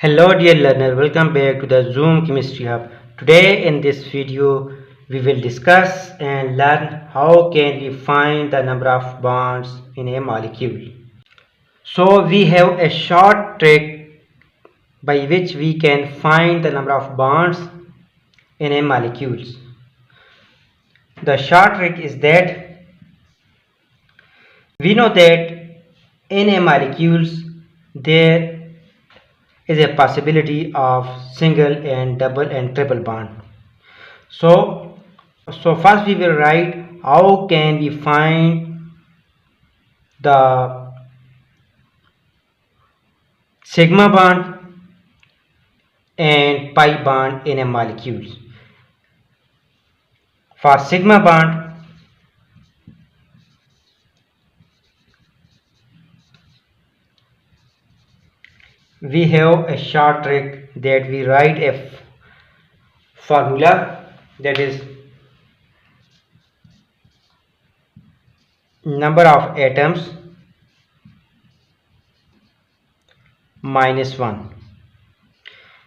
Hello dear learner, welcome back to the Zoom Chemistry Hub. Today in this video we will discuss and learn how can we find the number of bonds in a molecule. So we have a short trick by which we can find the number of bonds in a molecule. The short trick is that we know that in a molecules there is a possibility of single and double and triple bond. So first we will write how can we find the sigma bond and pi bond in a molecule. For sigma bond, we have a short trick that we write a formula, that is number of atoms minus 1.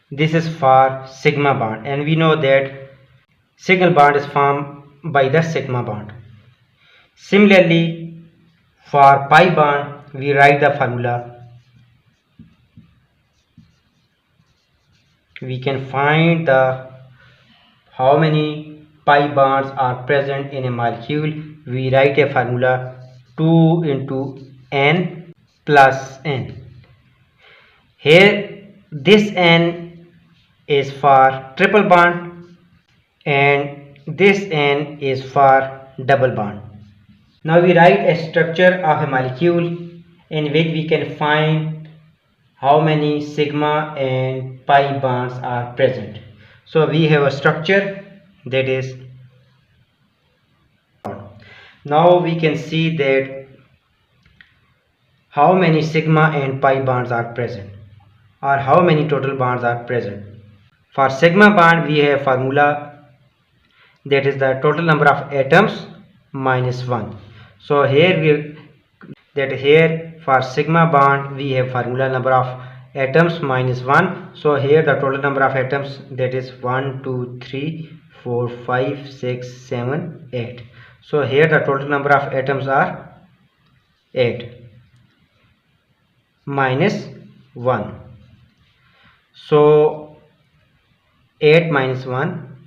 This is for sigma bond, and we know that single bond is formed by the sigma bond. Similarly, for pi bond we write the formula. We can find the how many pi bonds are present in a molecule. We write a formula 2 into n plus n. Here this n is for triple bond and this n is for double bond. Now we write a structure of a molecule in which we can find how many sigma and pi bonds are present. So we have a structure that is, now we can see that how many sigma and pi bonds are present or how many total bonds are present. For sigma bond we have formula, that is the total number of atoms minus 1. So here for sigma bond we have formula number of atoms minus 1. So here the total number of atoms, that is 1 2 3 4 5 6 7 8. So here the total number of atoms are 8 minus 1. So 8 minus 1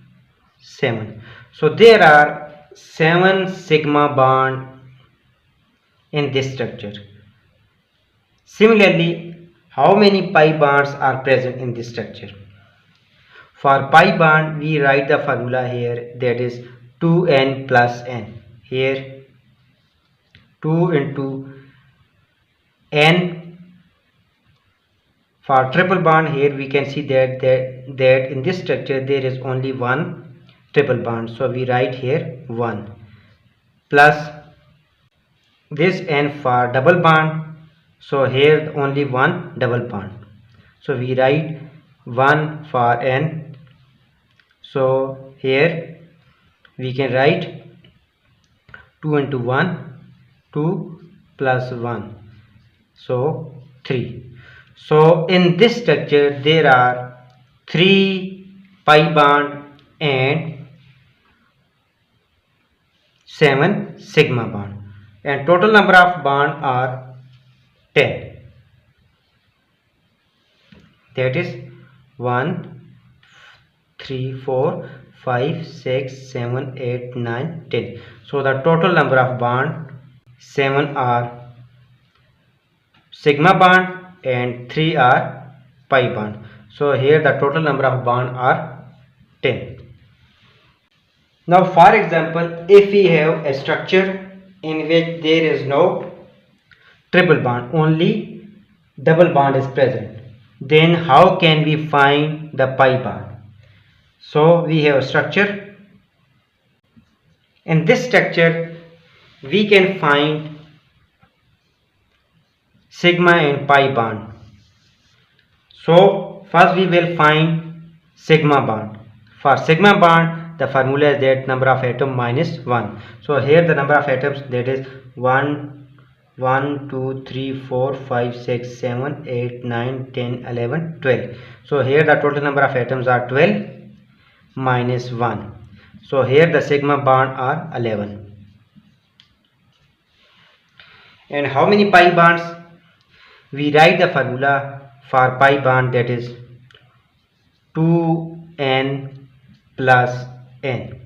7. So there are 7 sigma bond in this structure. Similarly, how many pi bonds are present in this structure? For pi bond we write the formula here, that is 2n plus n. Here 2 into n. For triple bond, here we can see that in this structure there is only one triple bond, so we write here 1 plus this n for double bond. So here only one double bond, so we write 1 for n. So here we can write 2 into 1, 2 plus 1, so 3. So in this structure there are 3 pi bond and 7 sigma bond, and total number of bond are 10. That is 1 3 4 5 6 7 8 9 10. So the total number of bond 7 are sigma bond and 3 are pi bond. So here the total number of bond are 10. Now for example, if we have a structure in which there is no triple bond, only double bond is present, then how can we find the pi bond? So we have a structure. In this structure we can find sigma and pi bond. So first we will find sigma bond. For sigma bond the formula is that number of atom minus 1. So here the number of atoms, that is 1 1 2 3 4 5 6 7 8 9 10 11 12. So here the total number of atoms are 12 minus 1. So here the sigma bond are 11. And how many pi bonds? We write the formula for pi bond, that is 2n plus n.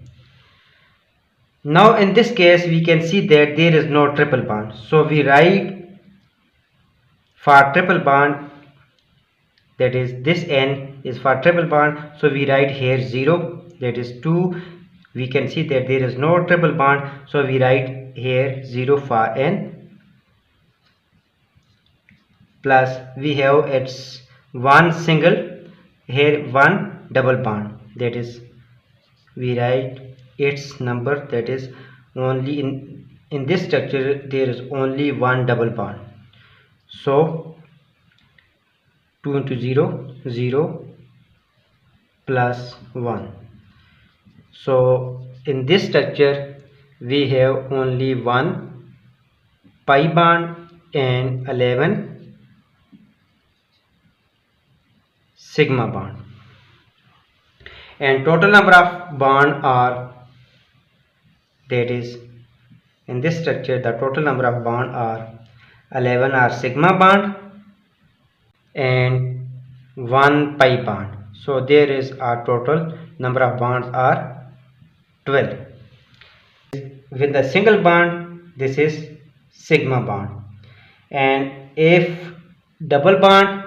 Now in this case we can see that there is no triple bond. So we write for triple bond, that is this n is for triple bond. So we write here 0, that is 2. We can see that there is no triple bond. So we write here 0 for n, plus we have its one single, here one double bond, that is we write its number, that is only in this structure there is only one double bond. So 2 into 0 0 plus 1. So in this structure we have only one pi bond and 11 sigma bond, and total number of bond are, that is in this structure the total number of bond are 11 are sigma bond and 1 pi bond. So there is a total number of bonds are 12. With the single bond, this is sigma bond, and if double bond,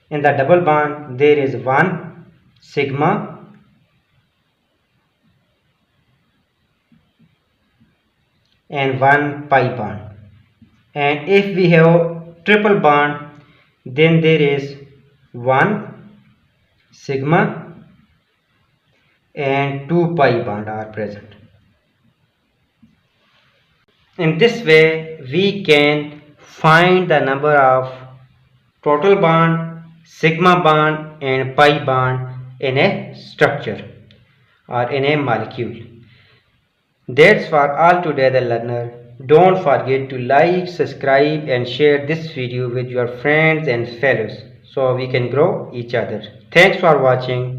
in the double bond there is one sigma and one pi bond, and if we have triple bond then there is one sigma and two pi bond are present. In this way we can find the number of total bond, sigma bond and pi bond in a structure or in a molecule. That's for all together, learner. Don't forget to like, subscribe and share this video with your friends and fellows so we can grow each other. Thanks for watching.